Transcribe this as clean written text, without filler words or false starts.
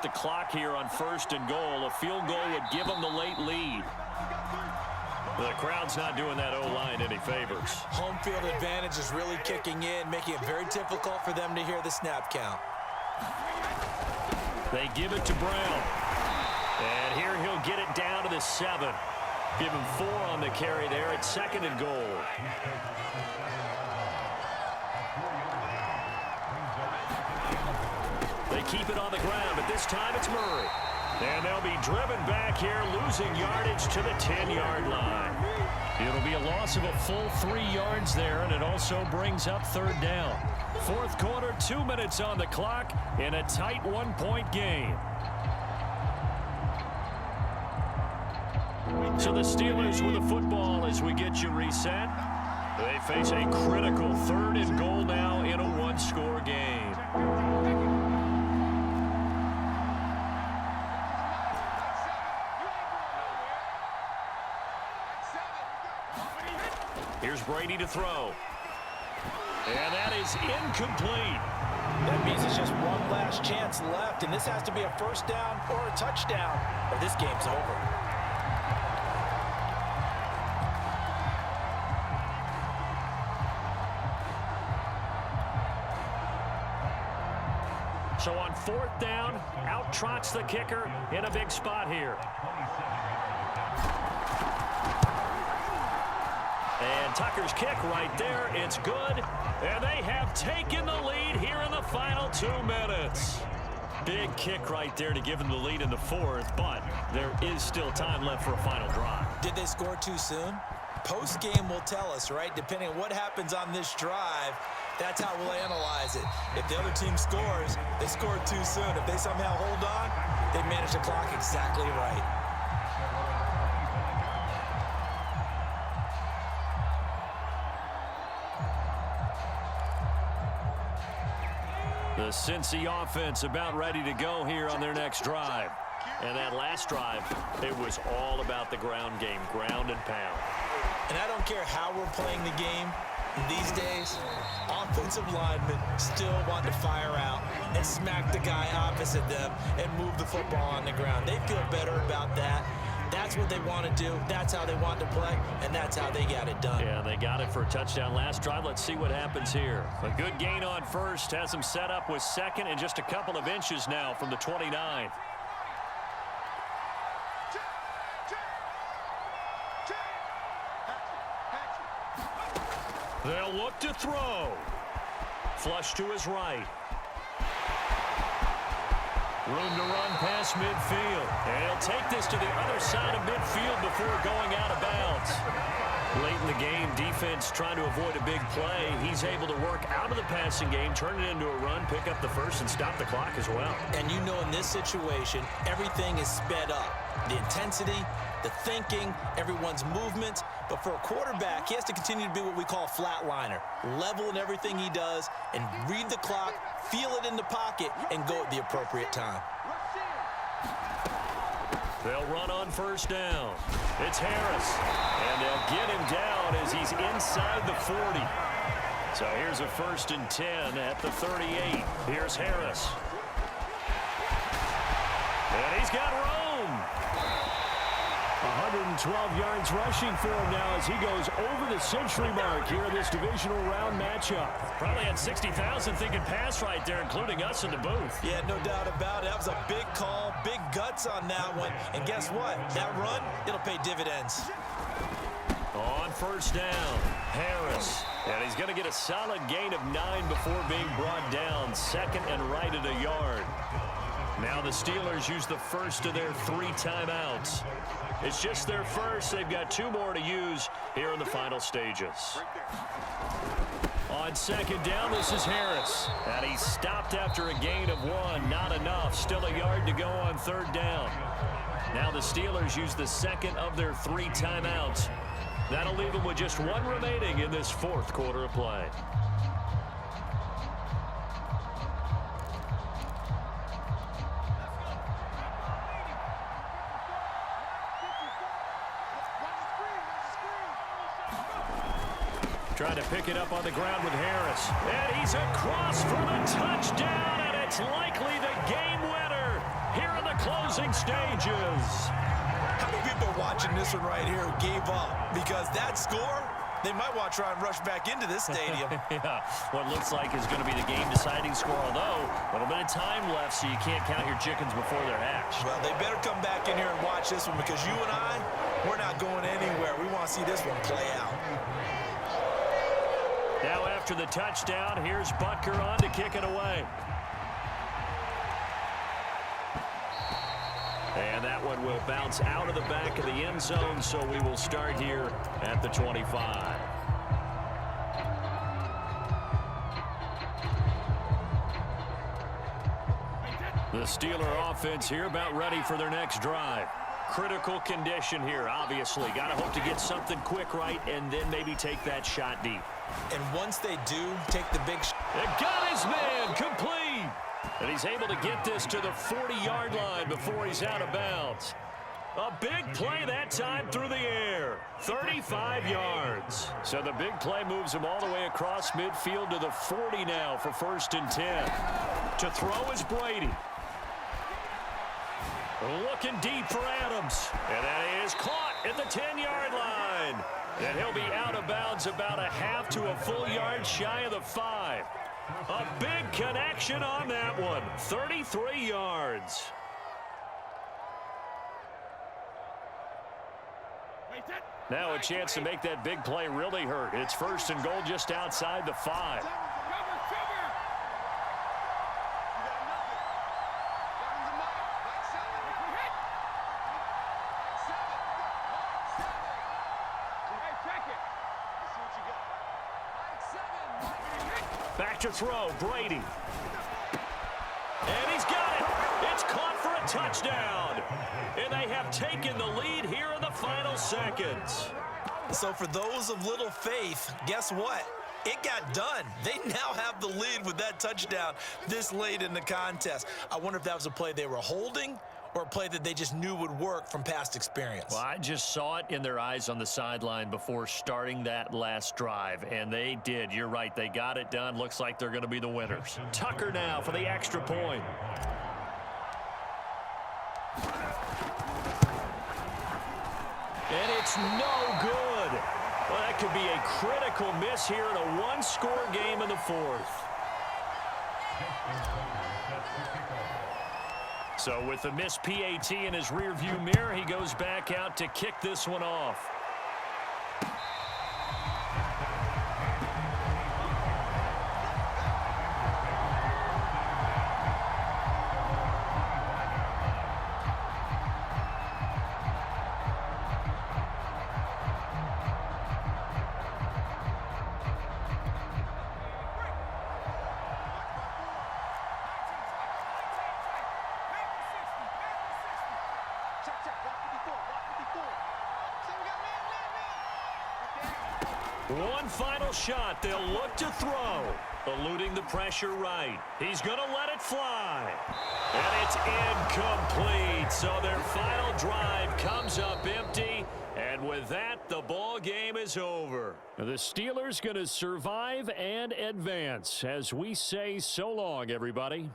the clock here on 1st and goal. A field goal would give them the late lead. The crowd's not doing that O-line any favors. Home field advantage is really kicking in, making it very difficult for them to hear the snap count. They give it to Brown. And here he'll get it down to the 7. Give him 4 on the carry there at 2nd and goal. They keep it on the ground, but this time it's Murray. And they'll be driven back here, losing yardage to the 10-yard line. It'll be a loss of a full 3 yards there, and it also brings up 3rd down. 4th quarter, 2 minutes on the clock in a tight 1-point game. So the Steelers with the football as we get you reset. They face a critical 3rd and goal now in a 1-score game. Here's Brady to throw. And that is incomplete. That means it's just one last chance left, and this has to be a 1st down or a touchdown, or this game's over. So on 4th down, out trots the kicker in a big spot here. And Tucker's kick right there. It's good. And they have taken the lead here in the final 2 minutes. Big kick right there to give them the lead in the 4th, but there is still time left for a final drive. Did they score too soon? Post-game will tell us, right? Depending on what happens on this drive, that's how we'll analyze it. If the other team scores, they scored too soon. If they somehow hold on, they manage the clock exactly right. The Cincy offense about ready to go here on their next drive. And that last drive, it was all about the ground game, ground and pound. And I don't care how we're playing the game these days, offensive linemen still want to fire out and smack the guy opposite them and move the football on the ground. They feel better about that. That's what they want to do. That's how they want to play, and that's how they got it done. Yeah, they got it for a touchdown last drive. Let's see what happens here. A good gain on 1st, has them set up with 2nd and just a couple of inches now from the 29. They'll look to throw. Flush to his right. Room to run past midfield. And he'll take this to the other side of midfield before going out of bounds. Late in the game, defense trying to avoid a big play. He's able to work out of the passing game, turn it into a run, pick up the 1st, and stop the clock as well. And you know in this situation, everything is sped up. The intensity, the thinking, everyone's movement. But for a quarterback, he has to continue to be what we call a flatliner. Level in everything he does and read the clock, feel it in the pocket, and go at the appropriate time. They'll run on 1st down. It's Harris. And they'll get him down as he's inside the 40. So here's a 1st and 10 at the 38. Here's Harris. And he's got room. 112 yards rushing for him now as he goes over the century mark here in this divisional round matchup. Probably had 60,000 thinking pass right there, including us in the booth. Yeah, no doubt about it. That was a big call, big guts on that one. And guess what? That run, it'll pay dividends. On 1st down, Harris. And he's going to get a solid gain of 9 before being brought down. 2nd and right at a yard. Now the Steelers use the 1st of their 3 timeouts. It's just their 1st. They've got 2 more to use here in the final stages. On 2nd down, this is Harris. And he stopped after a gain of 1. Not enough. Still a yard to go on 3rd down. Now the Steelers use the 2nd of their 3 timeouts. That'll leave them with just 1 remaining in this 4th quarter of play. Trying to pick it up on the ground with Harris. And he's across for the touchdown, and it's likely the game winner. closing stages. How many people are watching this one right here who gave up? Because that score, they might want to try and rush back into this stadium. Yeah, what looks like is going to be the game-deciding score, although a little bit of time left, so you can't count your chickens before they're hatched. Well, they better come back in here and watch this one because you and I, we're not going anywhere. We want to see this one play out. Now after the touchdown, here's Butker on to kick it away. And that one will bounce out of the back of the end zone, so we will start here at the 25. The Steeler offense here about ready for their next drive. Critical condition here, obviously. Got to hope to get something quick right and then maybe take that shot deep. And once they do, take the big shot. It got his man complete. And he's able to get this to the 40-yard line before he's out of bounds. A big play that time through the air. 35 yards. So the big play moves him all the way across midfield to the 40 now for 1st and 10. To throw is Brady. Looking deep for Adams. And that is caught at the 10-yard line. And he'll be out of bounds about a half to a full yard shy of the 5. A big connection on that one. 33 yards. Now a chance to make that big play really hurt. It's 1st and goal just outside the 5. Back to throw, Brady. And he's got it. It's caught for a touchdown. And they have taken the lead here in the final seconds. So for those of little faith, guess what? It got done. They now have the lead with that touchdown this late in the contest. I wonder if that was a play they were holding or a play that they just knew would work from past experience. Well, I just saw it in their eyes on the sideline before starting that last drive, and they did. You're right. They got it done. Looks like they're going to be the winners. Tucker now for the extra point. And it's no good. Well, that could be a critical miss here in a one-score game in the 4th. So with the missed PAT in his rearview mirror, he goes back out to kick this one off. One final shot. They'll look to throw. Eluding the pressure right. He's going to let it fly. And it's incomplete. So their final drive comes up empty. And with that, the ball game is over. The Steelers going to survive and advance as we say so long, everybody.